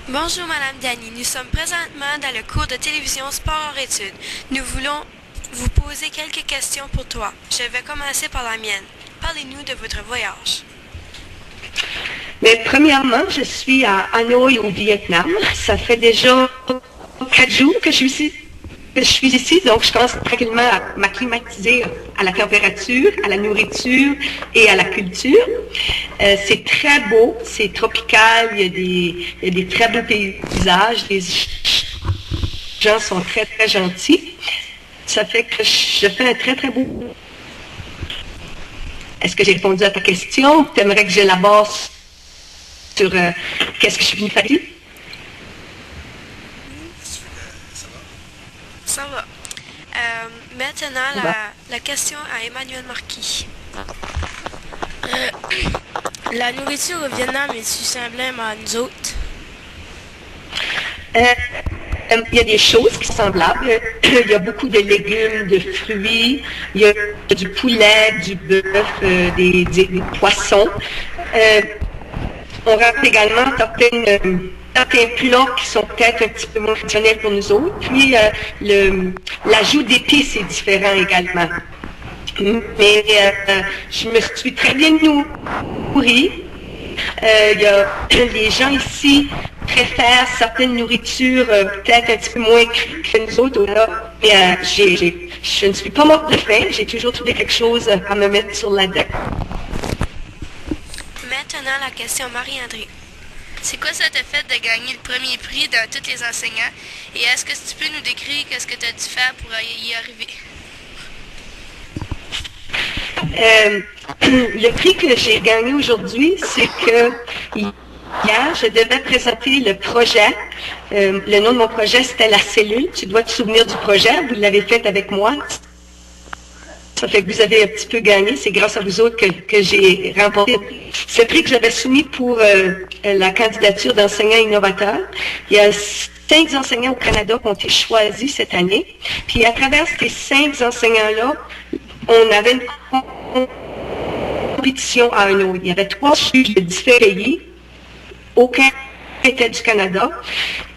Bonjour Madame Dany, nous sommes présentement dans le cours de télévision Sport hors études. Nous voulons vous poser quelques questions pour toi. Je vais commencer par la mienne. Parlez-nous de votre voyage. Mais premièrement, je suis à Hanoï au Vietnam. Ça fait déjà 4 jours que je suis ici, donc je commence tranquillement à m'acclimatiser à la température, à la nourriture et à la culture. C'est très beau, c'est tropical, il y a des très beaux paysages, les gens sont très très gentils. Ça fait que je fais un très très beau. Est-ce que j'ai répondu à ta question? Tu aimerais que j'élabore sur qu'est-ce que je suis venue faire ici? Ça va. Maintenant, la question à Emmanuel Marquis. La nourriture au Vietnam est-tu semblable à nous autres? Il y a des choses qui sont semblables. Il y a beaucoup de légumes, de fruits, il y a du poulet, du bœuf, des poissons. On rencontre également certains plats qui sont peut-être un petit peu moins traditionnels pour nous autres. Puis l'ajout d'épices est différent également. Mais je me suis très bien nourrie. Les gens ici préfèrent certaines nourritures peut-être un petit peu moins crues que nous autres. Là. Mais je ne suis pas morte de faim. J'ai toujours trouvé quelque chose à me mettre sur la dent. Maintenant, la question Marie-André. C'est quoi ça t'a fait de gagner le premier prix dans tous les enseignants? Et est-ce que tu peux nous décrire ce que tu as dû faire pour y arriver? Le prix que j'ai gagné aujourd'hui, c'est que hier, je devais présenter le projet. Le nom de mon projet, c'était La Cellule. Tu dois te souvenir du projet. Vous l'avez fait avec moi. Ça fait que vous avez un petit peu gagné. C'est grâce à vous autres que j'ai remporté ce prix que j'avais soumis pour la candidature d'enseignants innovateurs. Il y a 5 enseignants au Canada qui ont été choisis cette année. Puis à travers ces 5 enseignants-là, on avait une compétition à un autre. Il y avait 3 juges de différents pays. Aucun n'était du Canada.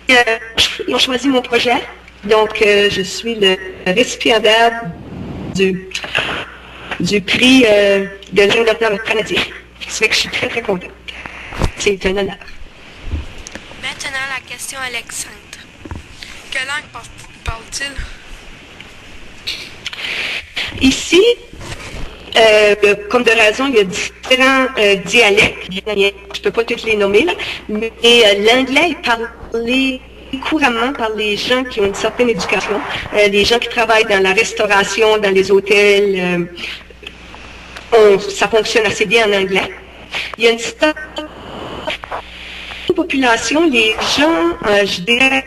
Ils ont choisi mon projet. Donc, je suis le récipiendaire du prix de l'ingénieur canadien. Ça fait que je suis très, très contente. C'est un honneur. Maintenant, la question Alexandre. Quelle langue parle-t-il? Ici, comme de raison, il y a différents dialectes. Je ne peux pas tous les nommer, là, mais l'anglais est parlé couramment par les gens qui ont une certaine éducation, les gens qui travaillent dans la restauration, dans les hôtels. Ça fonctionne assez bien en anglais. Il y a une certaine population, les gens, je dirais,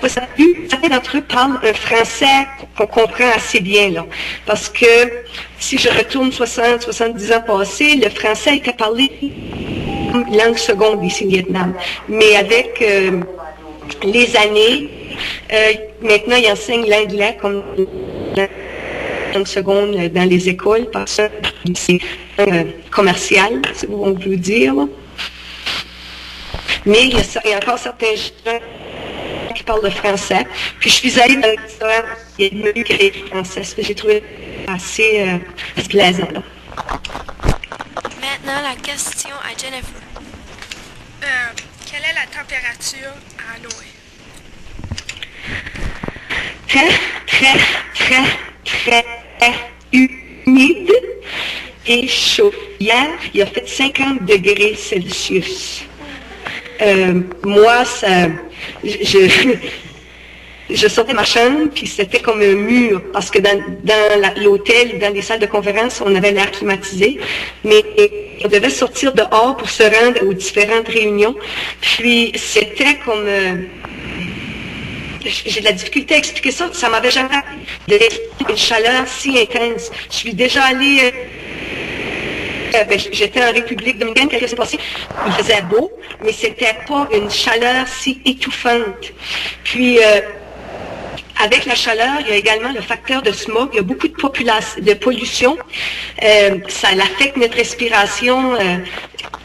certains d'entre eux parlent un français qu'on comprend assez bien, là. Parce que si je retourne 70 ans passés, le français était parlé comme langue seconde ici au Vietnam. Mais avec les années, maintenant ils enseignent l'anglais comme langue seconde dans les écoles, parce que c'est commercial, si on veut dire. Mais il y a encore certains gens qui parlent le français. Puis je suis allée dans le restaurant, il y a une menu qui est français, ce que j'ai trouvé assez plaisant. Maintenant, la question à Jennifer. Quelle est la température à Hanoï? Très humide et chaud. Hier, il a fait 50 degrés Celsius. Moi, je sortais ma chambre, puis c'était comme un mur, parce que dans l'hôtel, dans les salles de conférence, on avait l'air climatisé, mais on devait sortir dehors pour se rendre aux différentes réunions. Puis c'était comme... j'ai de la difficulté à expliquer ça, ça m'avait jamais arrivé, une chaleur si intense. Je suis déjà allée... j'étais en République dominicaine, quelques semaines passées, il faisait beau, mais c'était pas une chaleur si étouffante. Puis, avec la chaleur, il y a également le facteur de smog. Il y a beaucoup de pollution. Ça affecte notre respiration.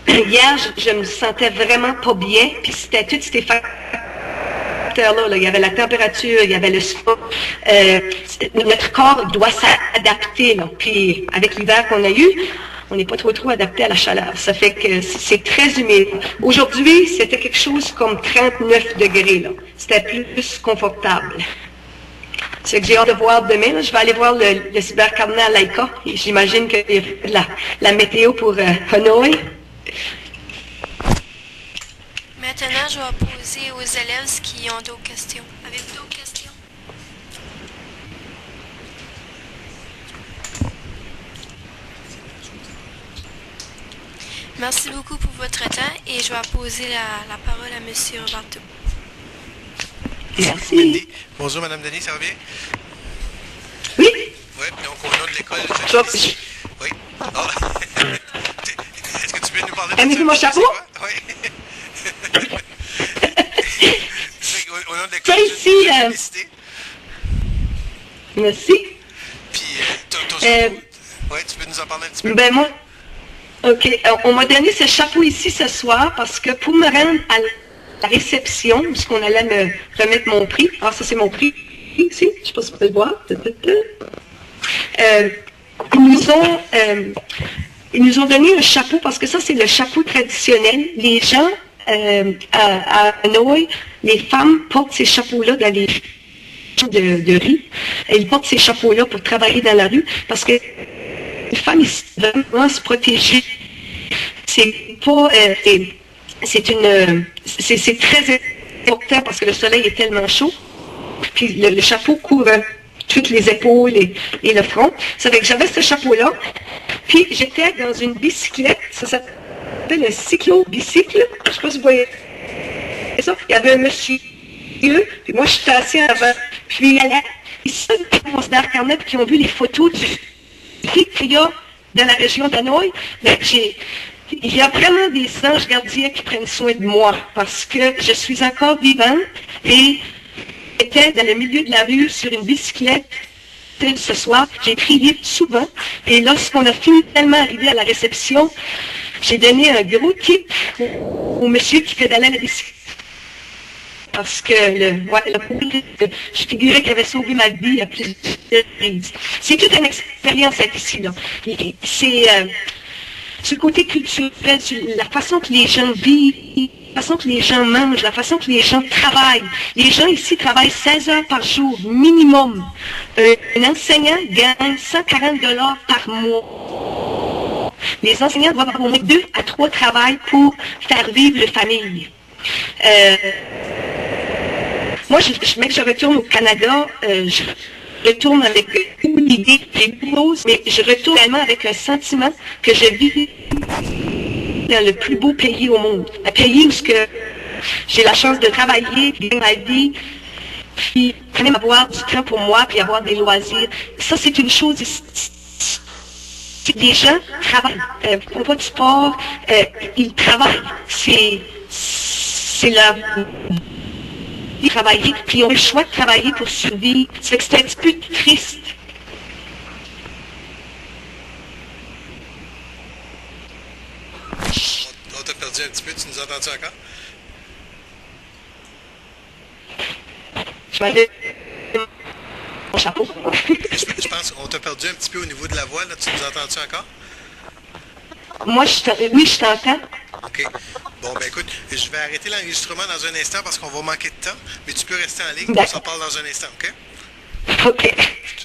Hier, je me sentais vraiment pas bien. Puis c'était tous ces facteurs-là. Là. Il y avait la température, il y avait le smog. Notre corps doit s'adapter. Là. Puis avec l'hiver qu'on a eu, on n'est pas trop adapté à la chaleur. Ça fait que c'est très humide. Aujourd'hui, c'était quelque chose comme 39 degrés. Là. C'était plus confortable. C'est que j'ai hâte de voir demain. Là. Je vais aller voir le cybercardinal Laika. Et j'imagine qu'il y a la météo pour Hanoï. Maintenant, je vais poser aux élèves qui ont d'autres questions. Avez-vous d'autres questions? Merci beaucoup pour votre temps et je vais poser la parole à M. Roberto. Merci. Wendy. Bonjour, Mme Denis, ça va bien? Oui? Oui, donc au nom de l'école... Oui. Ah. Est-ce que tu peux nous parler de ça? Aimez-vous mon chapeau? Oui. Au nom de l'école, Ici, féliciter. Merci. Puis, ton chapeau... Oui, tu peux nous en parler un petit peu? Ben moi, OK. On m'a donné ce chapeau ici ce soir parce que pour me rendre à la réception, puisqu'on allait me remettre mon prix. Ah, ça c'est mon prix ici. Je ne sais pas si vous pouvez le voir. Ils nous ont donné un chapeau parce que ça c'est le chapeau traditionnel. Les gens à Hanoï, les femmes portent ces chapeaux-là dans les de rue. Ils portent ces chapeaux-là pour travailler dans la rue parce que les femmes ici veulent vraiment se protéger. C'est pas c'est très important parce que le soleil est tellement chaud. Puis le chapeau couvre toutes les épaules et le front. Ça fait que j'avais ce chapeau-là. Puis j'étais dans une bicyclette. Ça s'appelle un cyclo-bicycle. Je ne sais pas si vous voyez ça. Il y avait un monsieur. Puis moi, je suis assis avant. Puis il y a ici, mon carnet qui ont vu les photos du qu'il y a dans la région d'Hanoï. Il y a vraiment des anges gardiens qui prennent soin de moi parce que je suis encore vivante et j'étais dans le milieu de la rue sur une bicyclette ce soir. J'ai prié souvent et lorsqu'on a finalement arrivé à la réception, j'ai donné un gros kick au monsieur qui pédalait la bicyclette. Parce que je figurais qu'il avait sauvé ma vie à plusieurs reprises. C'est toute une expérience être ici. Là. C'est le côté culturel, la façon que les gens vivent, la façon que les gens mangent, la façon que les gens travaillent. Les gens ici travaillent 16 heures par jour, minimum. Un enseignant gagne 140 $ par mois. Les enseignants doivent avoir au moins 2 à 3 travails pour faire vivre la famille. Moi, même que je retourne au Canada, je retourne avec une idée, mais je retourne également avec un sentiment que je vis dans le plus beau pays au monde. Un pays où j'ai la chance de travailler, de gagner ma vie, puis même avoir du temps pour moi, puis avoir des loisirs. Ça, c'est une chose. Les gens travaillent, font pas du sport, ils travaillent. C'est leur travailler, puis ils ont le choix de travailler pour survivre. C'est un petit peu triste. On t'a perdu un petit peu, tu nous entends-tu encore? Je m'avais mon chapeau. Je pense qu'on t'a perdu un petit peu au niveau de la voix, là, tu nous entends-tu encore? Moi, oui, je t'entends. OK. Bon, ben écoute, je vais arrêter l'enregistrement dans un instant parce qu'on va manquer de temps, mais tu peux rester en ligne, on s'en parle dans un instant, OK? OK.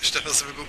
Je te remercie beaucoup.